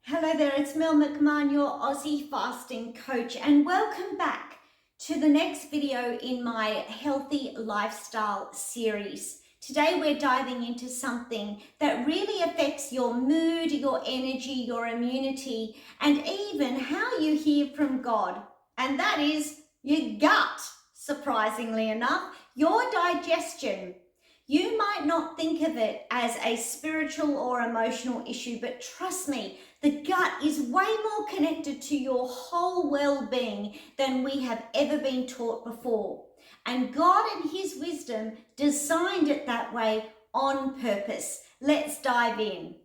Hello there, it's Mel McMahon, your Aussie fasting coach, and welcome back to the next video in my healthy lifestyle series. Today we're diving into something that really affects your mood, your energy, your immunity, and even how you hear from God. And that is your gut, surprisingly enough, your digestion. You might not think of it as a spiritual or emotional issue, but trust me, the gut is way more connected to your whole well-being than we have ever been taught before. And God in His wisdom designed it that way on purpose. Let's dive in.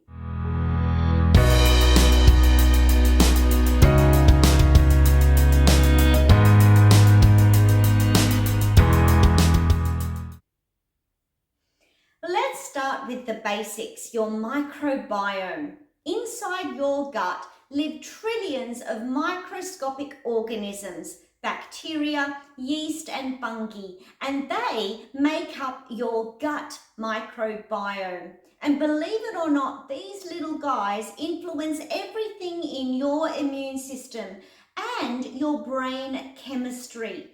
Let's start with the basics, your microbiome. Inside your gut live trillions of microscopic organisms, bacteria, yeast, and fungi, and they make up your gut microbiome. And believe it or not, these little guys influence everything in your immune system and your brain chemistry.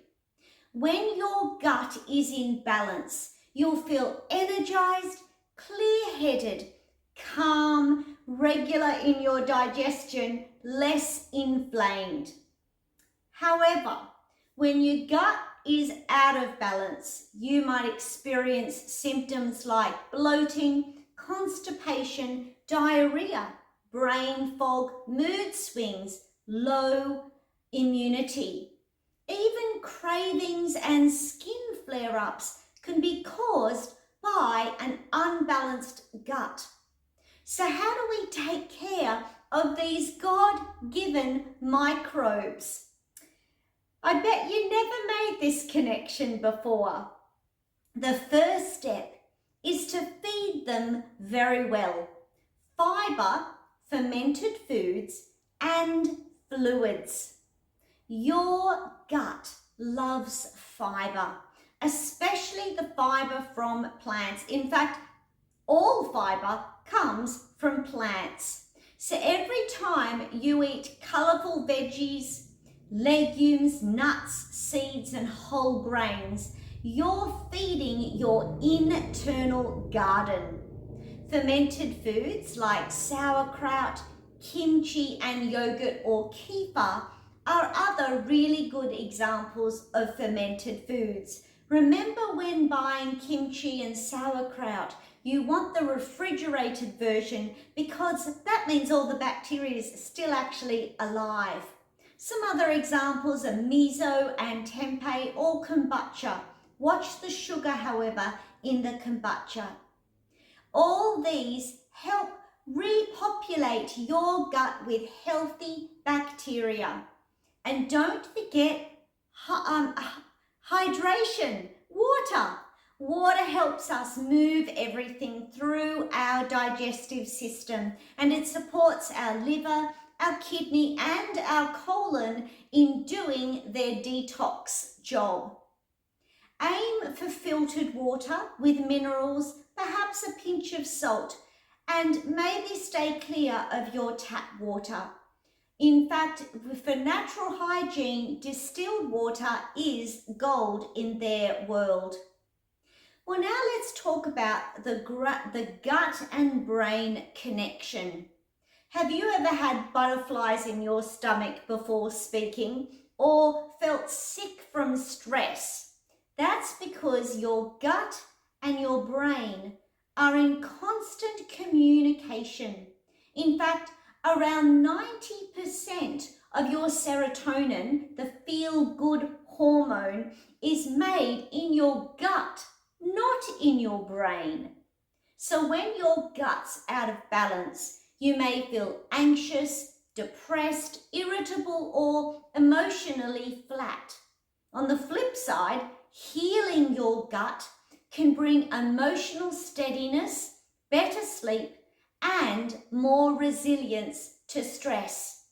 When your gut is in balance, you'll feel energized, clear-headed, calm, regular in your digestion, less inflamed. However, when your gut is out of balance, you might experience symptoms like bloating, constipation, diarrhea, brain fog, mood swings, low immunity. Even cravings and skin flare-ups can be caused by an unbalanced gut. So how do we take care of these God-given microbes? I bet you never made this connection before. The first step is to feed them very well. Fibre, fermented foods, and fluids. Your gut loves fibre, especially the fibre from plants. In fact, all fibre comes from plants. So every time you eat colourful veggies, legumes, nuts, seeds, and whole grains, you're feeding your internal garden. Fermented foods like sauerkraut, kimchi, and yogurt or kefir are other really good examples of fermented foods. Remember when buying kimchi and sauerkraut, you want the refrigerated version because that means all the bacteria is still actually alive. Some other examples are miso and tempeh or kombucha. Watch the sugar, however, in the kombucha. All these help repopulate your gut with healthy bacteria. And don't forget hydration, water. Water helps us move everything through our digestive system, and it supports our liver, our kidney, and our colon in doing their detox job. Aim for filtered water with minerals, perhaps a pinch of salt, and maybe stay clear of your tap water. In fact, for natural hygiene, distilled water is gold in their world. Well, now let's talk about the gut and brain connection. Have you ever had butterflies in your stomach before speaking or felt sick from stress? That's because your gut and your brain are in constant communication. In fact, around 90% of your serotonin, the feel-good hormone, is made in your gut, not in your brain. So when your gut's out of balance, you may feel anxious, depressed, irritable, or emotionally flat. On the flip side, healing your gut can bring emotional steadiness, better sleep, and more resilience to stress.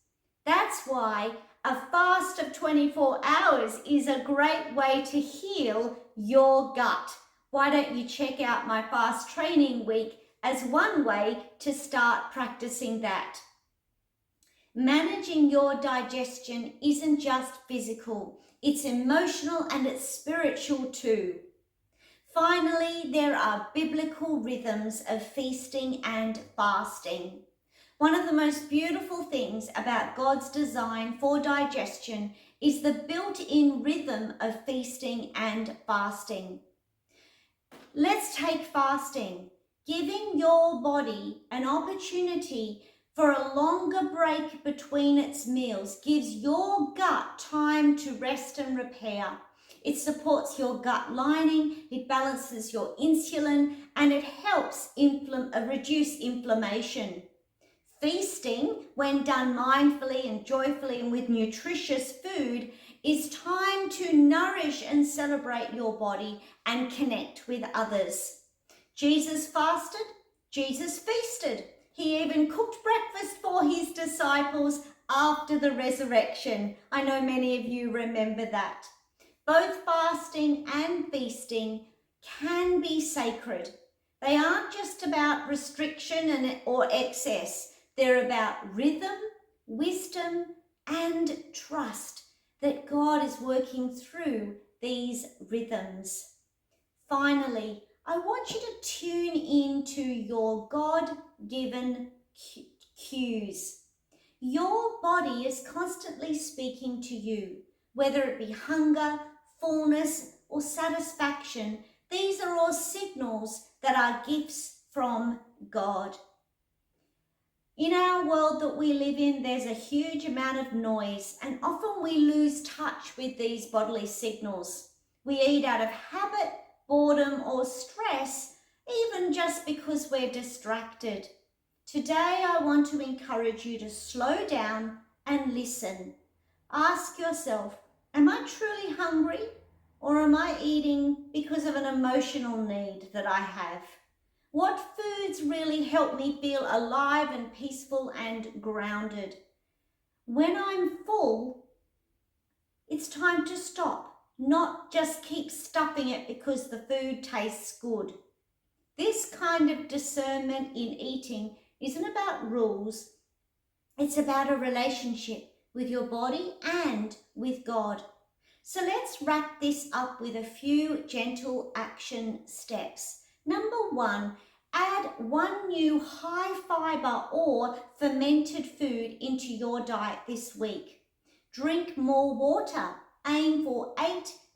That's why a fast of 24 hours is a great way to heal your gut. Why don't you check out my fast training week as one way to start practicing that? Managing your digestion isn't just physical, it's emotional and it's spiritual too. Finally, there are biblical rhythms of feasting and fasting. One of the most beautiful things about God's design for digestion is the built-in rhythm of feasting and fasting. Let's take fasting, giving your body an opportunity for a longer break between its meals gives your gut time to rest and repair. It supports your gut lining, it balances your insulin, and it helps reduce inflammation. Feasting, when done mindfully and joyfully and with nutritious food, is time to nourish and celebrate your body and connect with others. Jesus fasted, Jesus feasted. He even cooked breakfast for his disciples after the resurrection. I know many of you remember that. Both fasting and feasting can be sacred. They aren't just about restriction or excess. They're about rhythm, wisdom, and trust that God is working through these rhythms. Finally, I want you to tune into your God-given cues. Your body is constantly speaking to you, whether it be hunger, fullness, or satisfaction. These are all signals that are gifts from God. In our world that we live in, there's a huge amount of noise, and often we lose touch with these bodily signals. We eat out of habit, boredom, or stress, even just because we're distracted. Today, I want to encourage you to slow down and listen. Ask yourself, am I truly hungry, or am I eating because of an emotional need that I have? What foods really help me feel alive and peaceful and grounded? When I'm full, it's time to stop, not just keep stuffing it because the food tastes good. This kind of discernment in eating isn't about rules. It's about a relationship with your body and with God. So let's wrap this up with a few gentle action steps. Number 1, add 1 new high fibre or fermented food into your diet this week. Drink more water. Aim for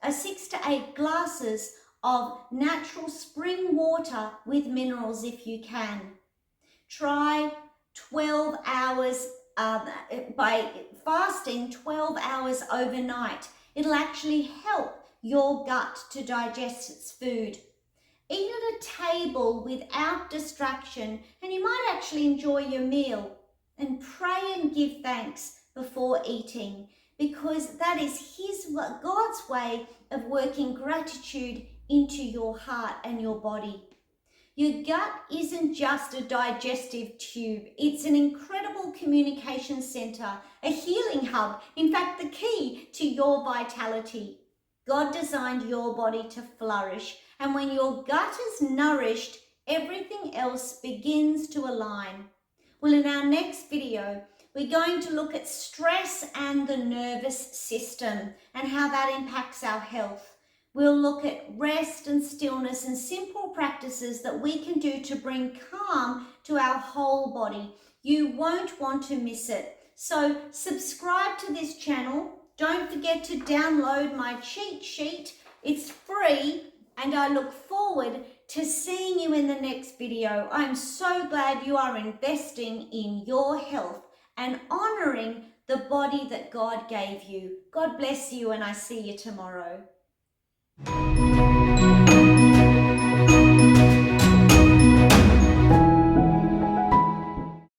6 to 8 glasses of natural spring water with minerals if you can. Try 12 hours by fasting 12 hours overnight. It'll actually help your gut to digest its food. Eat at a table without distraction, and you might actually enjoy your meal. And pray and give thanks before eating, because that is God's way of working gratitude into your heart and your body. Your gut isn't just a digestive tube. It's an incredible communication center, a healing hub, in fact, the key to your vitality. God designed your body to flourish, and when your gut is nourished, everything else begins to align. Well, in our next video, we're going to look at stress and the nervous system and how that impacts our health. We'll look at rest and stillness and simple practices that we can do to bring calm to our whole body. You won't want to miss it. So subscribe to this channel. Don't forget to download my cheat sheet. It's free, and I look forward to seeing you in the next video. I'm so glad you are investing in your health and honoring the body that God gave you. God bless you, and I see you tomorrow.